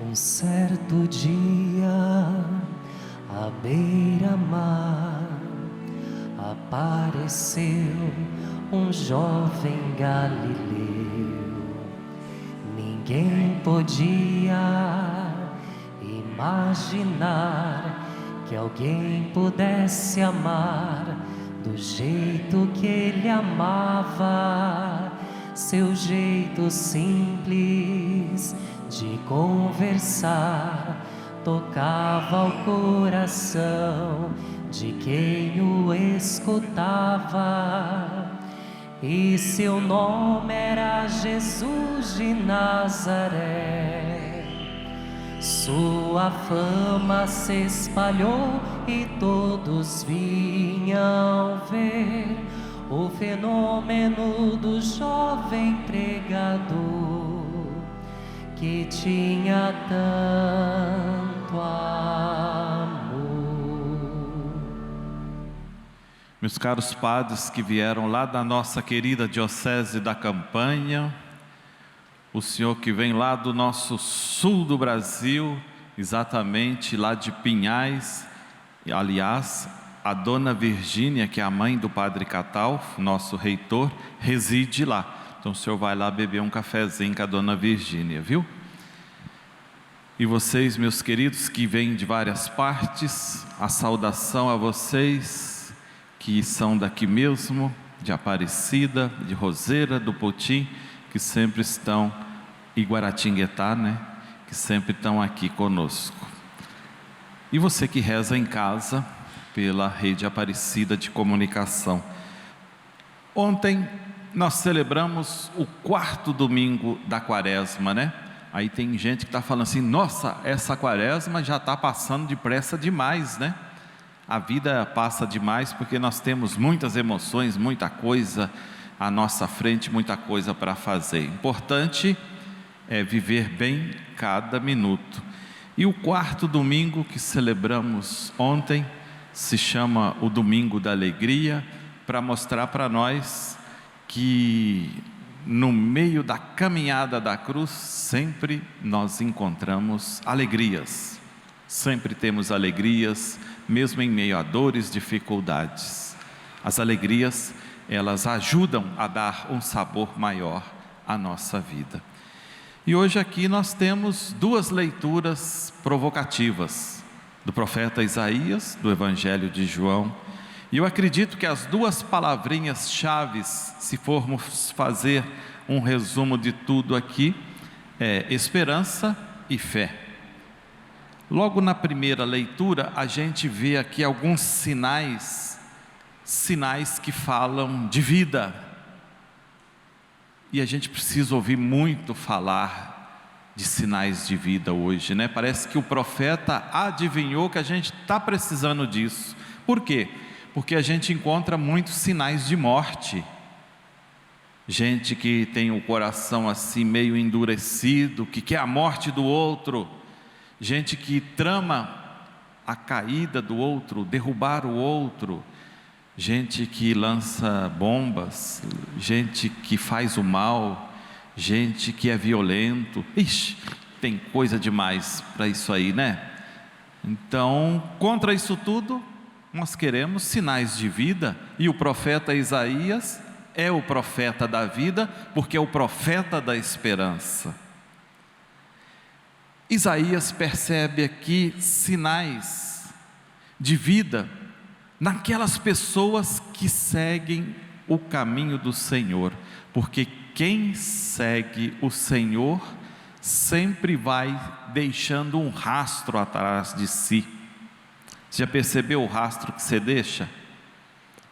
Um certo dia, à beira-mar, apareceu um jovem galileu. Ninguém podia imaginar que alguém pudesse amar do jeito que ele amava, seu jeito simples de conversar tocava o coração de quem o escutava. E seu nome era Jesus de Nazaré. Sua fama se espalhou e todos vinham ver o fenômeno do jovem pregador que tinha tanto amor. Meus caros padres que vieram lá da nossa querida Diocese da Campanha, o senhor que vem lá do nosso sul do Brasil, exatamente lá de Pinhais, aliás, a dona Virgínia, que é a mãe do padre Catalfo, nosso reitor, reside lá. Então o senhor vai lá beber um cafezinho com a dona Virgínia, viu? E vocês, meus queridos, que vêm de várias partes, a saudação a vocês que são daqui mesmo, de Aparecida, de Roseira, do Potim, que sempre estão, e Guaratinguetá, né? Que sempre estão aqui conosco. E você que reza em casa, pela rede Aparecida de comunicação. Ontem nós celebramos o 4º domingo da quaresma, né? Aí tem gente que está falando assim, nossa, essa quaresma já está passando depressa demais, né? A vida passa demais porque nós temos muitas emoções, muita coisa à nossa frente, muita coisa para fazer. Importante é viver bem cada minuto. E o 4º domingo que celebramos ontem se chama o Domingo da Alegria, para mostrar para nós que no meio da caminhada da cruz sempre nós encontramos alegrias, sempre temos alegrias, mesmo em meio a dores, dificuldades. As alegrias, elas ajudam a dar um sabor maior à nossa vida. E hoje aqui nós temos 2 leituras provocativas, do profeta Isaías, do Evangelho de João. E eu acredito que as 2 palavrinhas chaves, se formos fazer um resumo de tudo aqui, é esperança e fé. Logo na primeira leitura, a gente vê aqui alguns sinais que falam de vida. E a gente precisa ouvir muito falar de sinais de vida hoje, né? Parece que o profeta adivinhou que a gente está precisando disso. Por quê? Porque a gente encontra muitos sinais de morte. Gente que tem o coração assim meio endurecido, que quer a morte do outro. Gente que trama a caída do outro, derrubar o outro. Gente que lança bombas, gente que faz o mal, gente que é violento. Ixi, tem coisa demais para isso aí, né? Então, contra isso tudo, nós queremos sinais de vida, e o profeta Isaías é o profeta da vida, porque é o profeta da esperança. Isaías percebe aqui sinais de vida naquelas pessoas que seguem o caminho do Senhor, porque quem segue o Senhor sempre vai deixando um rastro atrás de si. Você já percebeu o rastro que você deixa?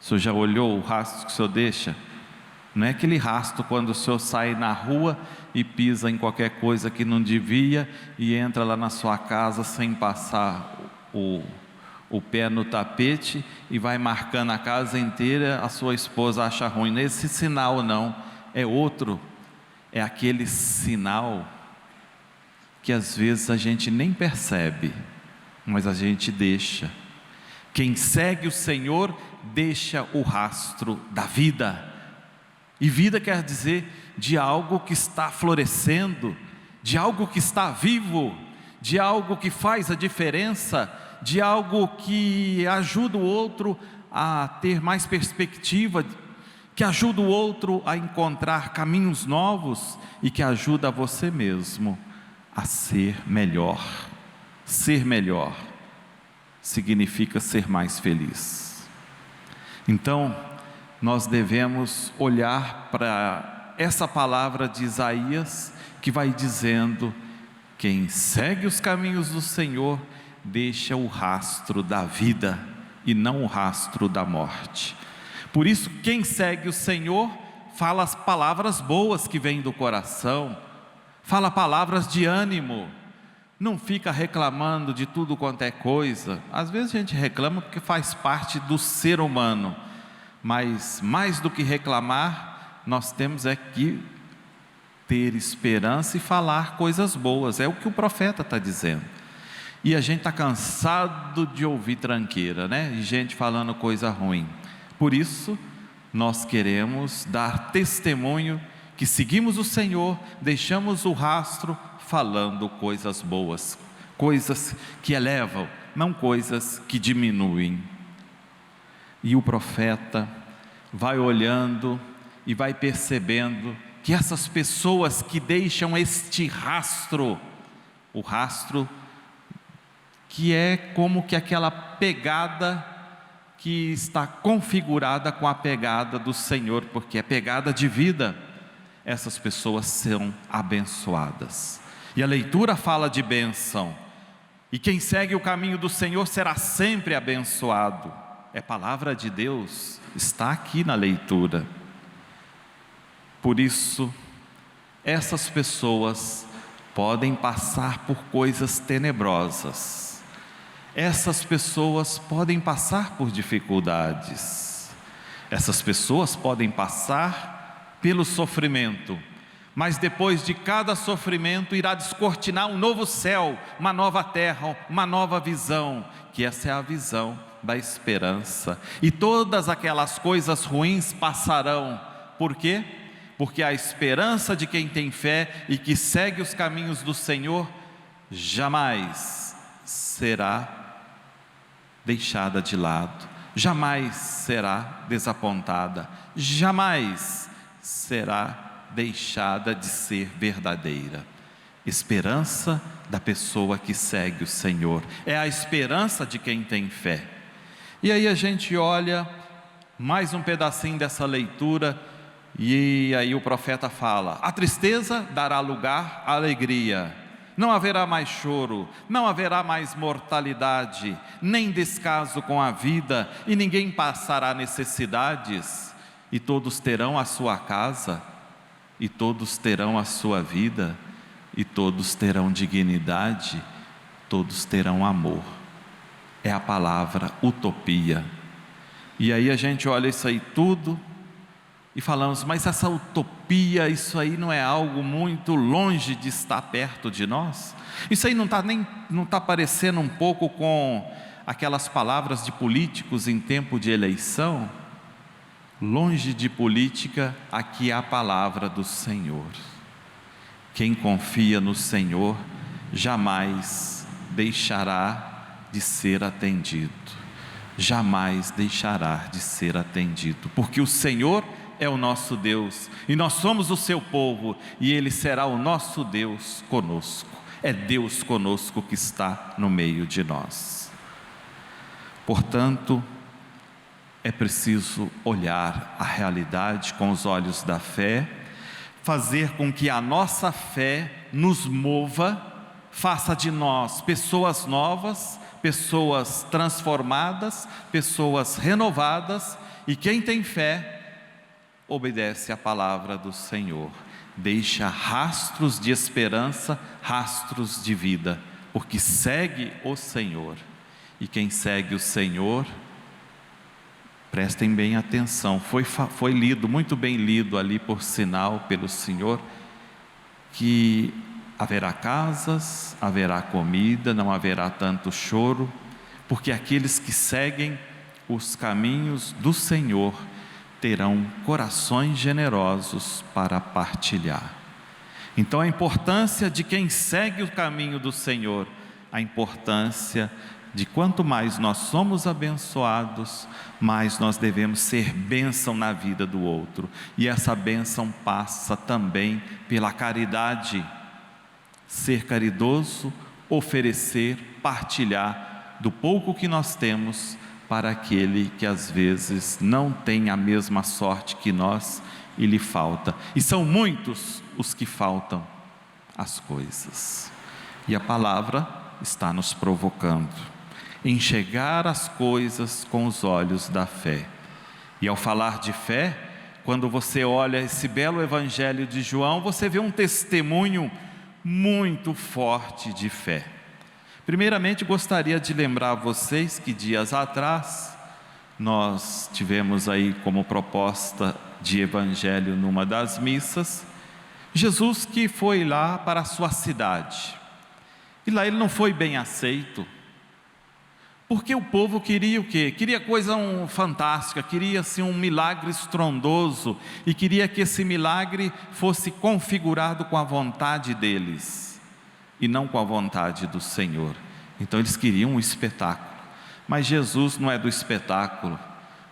O senhor já olhou o rastro que o senhor deixa? Não é aquele rastro quando o senhor sai na rua e pisa em qualquer coisa que não devia e entra lá na sua casa sem passar o pé no tapete e vai marcando a casa inteira, a sua esposa acha ruim. Nesse sinal não, é outro, é aquele sinal que às vezes a gente nem percebe, mas a gente deixa. Quem segue o Senhor deixa o rastro da vida, e vida quer dizer de algo que está florescendo, de algo que está vivo, de algo que faz a diferença, de algo que ajuda o outro a ter mais perspectiva, que ajuda o outro a encontrar caminhos novos e que ajuda você mesmo a ser melhor. Ser melhor significa ser mais feliz. Então, nós devemos olhar para essa palavra de Isaías, que vai dizendo: quem segue os caminhos do Senhor deixa o rastro da vida e não o rastro da morte. Por isso, quem segue o Senhor fala as palavras boas que vêm do coração, fala palavras de ânimo, não fica reclamando de tudo quanto é coisa. Às vezes a gente reclama porque faz parte do ser humano, mas mais do que reclamar, nós temos que ter esperança e falar coisas boas. É o que o profeta está dizendo. E a gente está cansado de ouvir tranqueira, né? E gente falando coisa ruim. Por isso, nós queremos dar testemunho que seguimos o Senhor, deixamos o rastro falando coisas boas, coisas que elevam, não coisas que diminuem. E o profeta vai olhando e vai percebendo que essas pessoas que deixam este rastro, o rastro que é como que aquela pegada que está configurada com a pegada do Senhor, porque é pegada de vida, essas pessoas são abençoadas. E a leitura fala de bênção, e quem segue o caminho do Senhor será sempre abençoado. É palavra de Deus, está aqui na leitura. Por isso, essas pessoas podem passar por coisas tenebrosas, essas pessoas podem passar por dificuldades, essas pessoas podem passar pelo sofrimento, mas depois de cada sofrimento irá descortinar um novo céu, uma nova terra, uma nova visão, que essa é a visão da esperança. E todas aquelas coisas ruins passarão. Por quê? Porque a esperança de quem tem fé e que segue os caminhos do Senhor jamais será deixada de lado, jamais será desapontada, jamais será deixada de ser verdadeira. Esperança da pessoa que segue o Senhor, é a esperança de quem tem fé. E aí a gente olha mais um pedacinho dessa leitura, e aí o profeta fala: a tristeza dará lugar à alegria, não haverá mais choro, não haverá mais mortalidade, nem descaso com a vida, e ninguém passará necessidades, e todos terão a sua casa, e todos terão a sua vida, e todos terão dignidade, todos terão amor. É a palavra utopia. E aí a gente olha isso aí tudo e falamos: mas essa utopia, isso aí não é algo muito longe de estar perto de nós? Isso aí não está parecendo um pouco com aquelas palavras de políticos em tempo de eleição? Longe de política, aqui é a palavra do Senhor. Quem confia no Senhor jamais deixará de ser atendido, jamais deixará de ser atendido, porque o Senhor é o nosso Deus, e nós somos o seu povo, e Ele será o nosso Deus conosco. É Deus conosco que está no meio de nós. Portanto, é preciso olhar a realidade com os olhos da fé, fazer com que a nossa fé nos mova, faça de nós pessoas novas, pessoas transformadas, pessoas renovadas, e quem tem fé obedece à palavra do Senhor, deixa rastros de esperança, rastros de vida, porque segue o Senhor. E quem segue o Senhor, prestem bem atenção, foi lido, muito bem lido ali por sinal pelo Senhor, que haverá casas, haverá comida, não haverá tanto choro, porque aqueles que seguem os caminhos do Senhor terão corações generosos para partilhar. Então a importância de quem segue o caminho do Senhor, a importância de quanto mais nós somos abençoados, mais nós devemos ser bênção na vida do outro. E essa bênção passa também pela caridade. Ser caridoso, oferecer, partilhar do pouco que nós temos para aquele que às vezes não tem a mesma sorte que nós e lhe falta. E são muitos os que faltam as coisas. E a palavra está nos provocando enxergar as coisas com os olhos da fé. E ao falar de fé, quando você olha esse belo evangelho de João, você vê um testemunho muito forte de fé. Primeiramente, gostaria de lembrar a vocês que dias atrás nós tivemos aí como proposta de evangelho numa das missas, Jesus que foi lá para a sua cidade. E lá ele não foi bem aceito, porque o povo queria o quê? Queria coisa fantástica, queria assim, um milagre estrondoso, e queria que esse milagre fosse configurado com a vontade deles, e não com a vontade do Senhor. Então eles queriam um espetáculo, mas Jesus não é do espetáculo,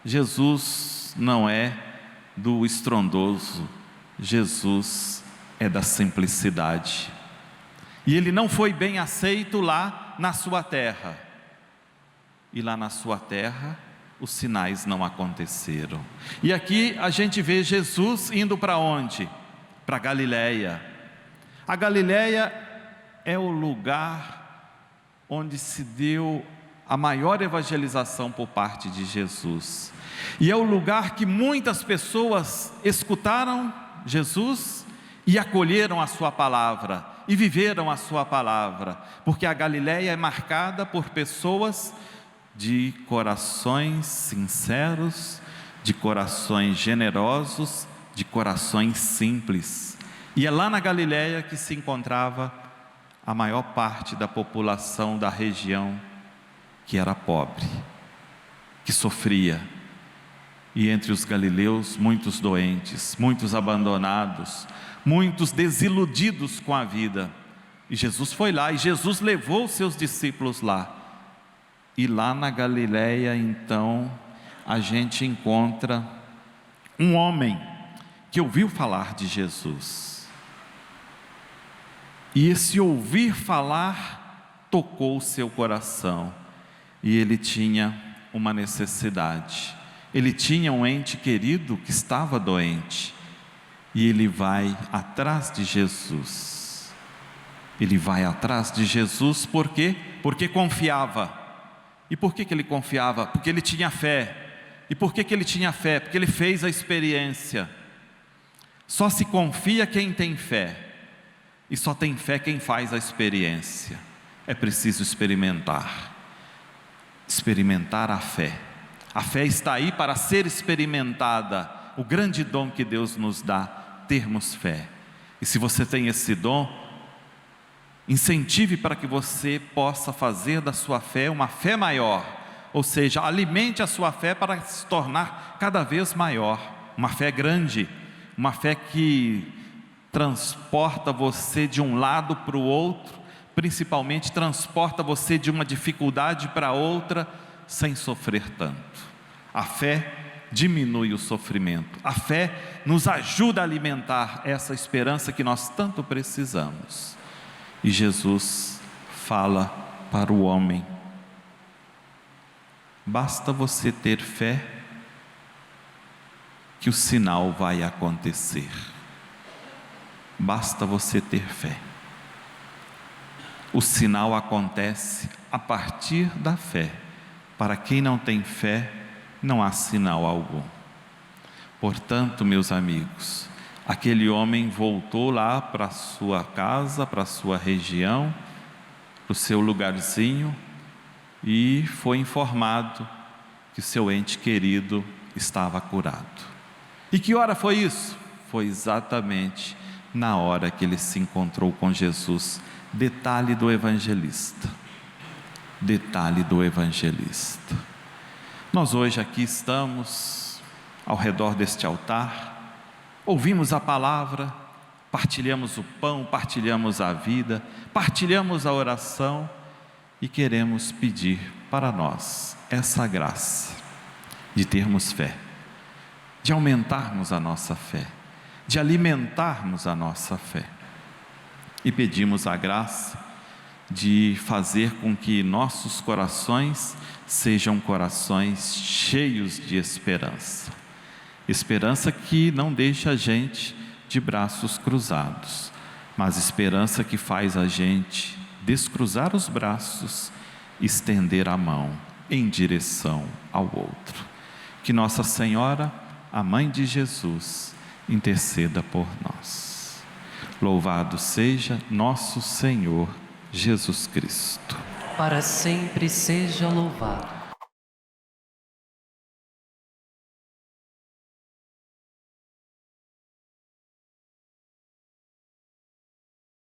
Jesus não é do estrondoso, Jesus é da simplicidade. E ele não foi bem aceito lá na sua terra. E lá na sua terra, os sinais não aconteceram. E aqui a gente vê Jesus indo para onde? Para Galiléia. A Galiléia é o lugar onde se deu a maior evangelização por parte de Jesus. E é o lugar que muitas pessoas escutaram Jesus e acolheram a sua palavra, e viveram a sua palavra, porque a Galiléia é marcada por pessoas de corações sinceros, de corações generosos, de corações simples. E é lá na Galiléia que se encontrava a maior parte da população da região que era pobre, que sofria. E entre os galileus, muitos doentes, muitos abandonados, muitos desiludidos com a vida. E Jesus foi lá, e Jesus levou os seus discípulos lá. E lá na Galiléia, então, a gente encontra um homem que ouviu falar de Jesus. E esse ouvir falar tocou o seu coração. E ele tinha uma necessidade. Ele tinha um ente querido que estava doente. E ele vai atrás de Jesus. Ele vai atrás de Jesus por quê? Porque confiava. E por que ele confiava? Porque ele tinha fé. E por que ele tinha fé? Porque ele fez a experiência. Só se confia quem tem fé. E só tem fé quem faz a experiência. É preciso experimentar. Experimentar a fé. A fé está aí para ser experimentada. O grande dom que Deus nos dá, termos fé. E se você tem esse dom, incentive para que você possa fazer da sua fé uma fé maior. Ou seja, alimente a sua fé para se tornar cada vez maior. Uma fé grande, uma fé que transporta você de um lado para o outro, principalmente transporta você de uma dificuldade para outra, sem sofrer tanto. A fé diminui o sofrimento. A fé nos ajuda a alimentar essa esperança que nós tanto precisamos. E Jesus fala para o homem: basta você ter fé que o sinal vai acontecer. Basta você ter fé. O sinal acontece a partir da fé. Para quem não tem fé, não há sinal algum. Portanto, meus amigos, aquele homem voltou lá para a sua casa, para a sua região, para o seu lugarzinho, e foi informado que seu ente querido estava curado. E que hora foi isso? Foi exatamente na hora que ele se encontrou com Jesus. Detalhe do evangelista. Detalhe do evangelista. Nós hoje aqui estamos ao redor deste altar, ouvimos a palavra, Partilhamos o pão, partilhamos a vida, partilhamos a oração e queremos pedir para nós essa graça de termos fé, de aumentarmos a nossa fé, de alimentarmos a nossa fé. E pedimos a graça de fazer com que nossos corações sejam corações cheios de esperança. Esperança que não deixa a gente de braços cruzados, mas esperança que faz a gente descruzar os braços, estender a mão em direção ao outro. Que Nossa Senhora, a Mãe de Jesus, interceda por nós. Louvado seja nosso Senhor Jesus Cristo. Para sempre seja louvado.